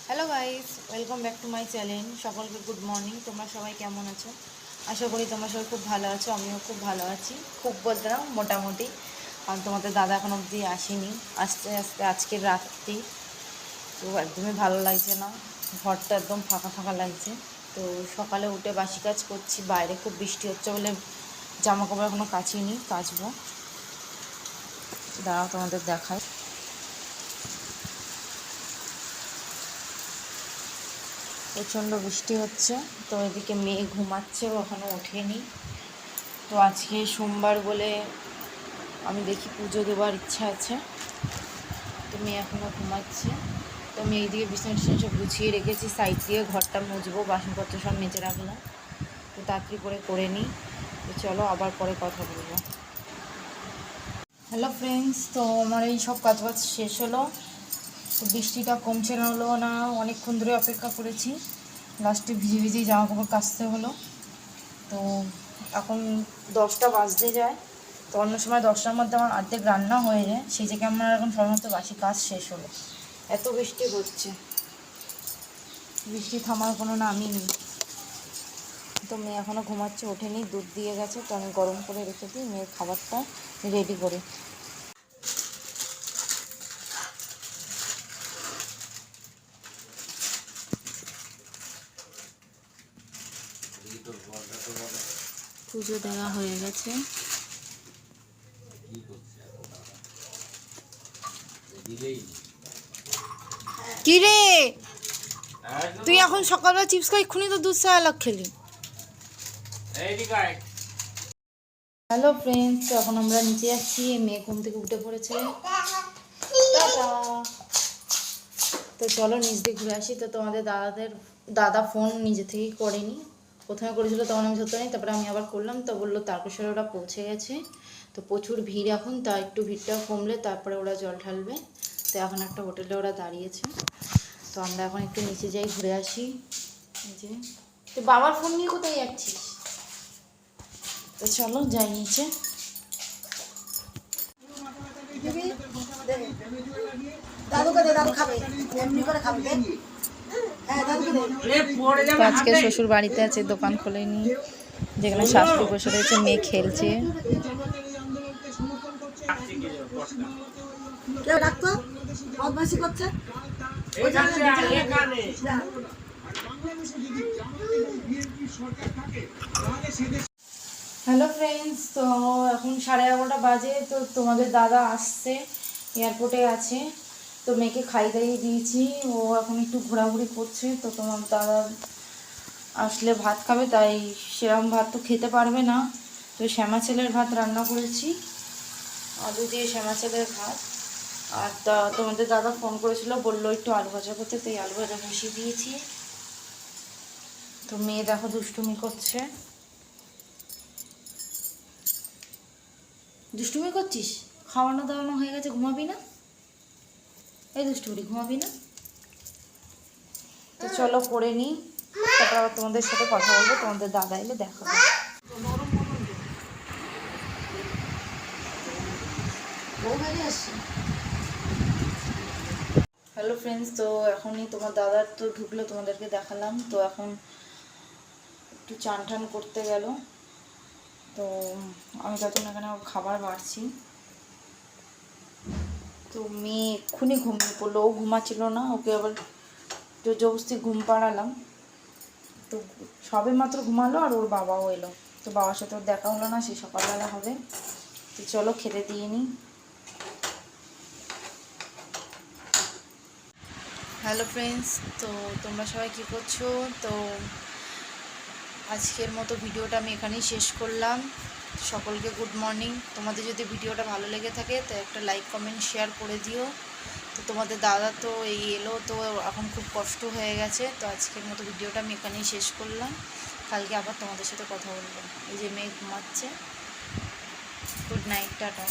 Hello guys, welcome back to my channel. সকলকে good morning. তোমরা সবাই কেমন আছো? আশা করি তোমরা সবাই খুব ভালো আছো। আমিও খুব ভালো আছি, খুব বলতে না মোটামুটি। কারণ তোমাদের দাদা এখন অবধি আসেনি, আস্তে আস্তে আজকের রাত্রি। তো একদমই ভালো লাগছে না, ঘরটা একদম ফাঁকা ফাঁকা লাগছে। তো সকালে উঠে বাসি কাজ করছি, বাইরে খুব বৃষ্টি হচ্ছে বলে জামা কাপড় এখনও কাচিনি, কাচবো। দাঁড়াও তোমাদের দেখাই। প্রচণ্ড বৃষ্টি হচ্ছে, তো এদিকে মেয়ে ঘুমাচ্ছে, ও এখনও ওঠেনি। তো আজকে সোমবার বলে আমি দেখি পুজো দেওয়ার ইচ্ছা আছে। তো মেয়ে এখনও ঘুমাচ্ছে। তো আমি এইদিকে বিছানা টিছানা সব গুছিয়ে রেখেছি, সাইড দিয়ে ঘরটা মুছবো, বাসনপত্র সব মেজে রাখলাম। তো তাড়াতাড়ি করে নিই। তো চলো আবার পরে কথা বলবো। হ্যালো ফ্রেন্ডস, তো আমার এই সব কাজবাজ শেষ হলো। তো বৃষ্টিটা কমছে না, হলো না, অনেকক্ষণ ধরে অপেক্ষা করেছি। লাস্টে ভিজে ভিজেই জামা কাপড় কাচতে হলো। তো এখন 10টা বাজতে যায়। তো অন্য সময় 10টার মধ্যে আমার অর্ধেক রান্না হয়ে যায়, সেই থেকে আমার এখন সাধারণত বাসি কাজ শেষ হলো। এত বৃষ্টি হচ্ছে, বৃষ্টি থামার কোনো নামই নেই। তো মেয়ে এখনও ঘুমাচ্ছে, ওঠেনি, দুধ দিয়ে গেছে। তো আমি গরম করে রেখে দিই মেয়ের খাবারটা রেডি করে। পুজো দেওয়া হয়ে গেছে। কি রে, তুই এখন সকালবেলা চিপস খাই, এক্ষুনি তো দুধ সালাক খেলি। হ্যালো ফ্রেন্ডস, তো এখন আমরা নিচে যাচ্ছি, মেয়ে ঘুম থেকে উঠে পড়েছে। তো চলো নিচ দিয়ে ঘুরে আসি। তো তোমাদের দাদা ফোন নিজে থেকেই করেনি, প্রথমে করেছিল, তখন আমি ধরতে নেই, তারপরে আমি আবার করলাম। তো বললো তারকেশ্বরে ওরা পৌঁছে গেছে। তো প্রচুর ভিড় এখন, তা একটু ভিড়টা কমলে তারপরে ওরা জল ঢালবে। তো এখন একটা হোটেলে ওরা দাঁড়িয়েছে। তো আমরা এখন একটু নিচে যাই, ঘুরে আসি। যে তো বাবার ফোন নিয়ে কোথায় যাচ্ছিস? তো চলো যাই নিচে। আজকে শ্বশুর বাড়িতে আছে, দোকান খোলেনি, যেখানে শাশুড়ি বসে রয়েছে, মেয়ে খেলছে। হ্যালো ফ্রেন্ডস, তো এখন 11:30 বাজে। তো তোমাদের দাদা আসছে, এয়ারপোর্টে আছে। তো মেয়েকে খাই দাইয়ে দিয়েছি, ও এখন একটু ঘোরাঘুরি করছে। তো তোমার দাদা আসলে ভাত খাবে, তাই সেরকম ভাত তো খেতে পারবে না। তো শ্যামা ছেলের ভাত রান্না করেছি, আলু দিয়ে শ্যামা ছেলের ভাত। আর তোমাদের দাদা ফোন করেছিল, বললো একটু আলু ভাজা করতে, তো এই আলু ভাজা বসিয়ে দিয়েছি। তো মেয়ে দেখো দুষ্টুমি করছে। দুষ্টুমি করছিস? খাওয়ানো দাওয়ানো হয়ে গেছে, ঘুমাবি না? এই দুষ্টুমি, ঘুমাবি না? তো চলো করে নিই, তারপর আবার তোমাদের সাথে কথা বলবো, তোমাদের দাদা এলে দেখাবো। হ্যালো ফ্রেন্ডস, তো এখনই তোমার দাদার তো ঢুকলো, তোমাদেরকে দেখালাম। তো এখন একটু চান টান করতে গেল। তো আমি ততক্ষণ এখানে খাবার বাড়ছি। তো মেয়ে এক্ষুনি ঘুমিয়ে পড়লো, ও ঘুমাচ্ছিল না, ওকে আবার জবরদস্তি ঘুম পাড়ালাম। তো সবে মাত্র ঘুমালো, আর ওর বাবাও এলো। তো বাবার সাথে ওর দেখা হলো না, সে সকালবেলা হবে। তো চলো খেতে দিয়ে নিই। হ্যালো ফ্রেন্ডস, তো তোমরা সবাই কী করছো? তো আজকের মতো ভিডিওটা আমি এখানেই শেষ করলাম। সকলকে গুড মর্নিং। তোমাদের যদি ভিডিওটা ভালো লেগে থাকে তো একটা লাইক কমেন্ট শেয়ার করে দিও। তো তোমাদের দাদা তো এই এলো, তো এখন খুব কষ্ট হয়ে গেছে। তো আজকের মতো ভিডিওটা আমি এখানেই শেষ করলাম, কালকে আবার তোমাদের সাথে কথা বলবো। এই যে মেয়ে ঘুমাচ্ছে। Good night, tata.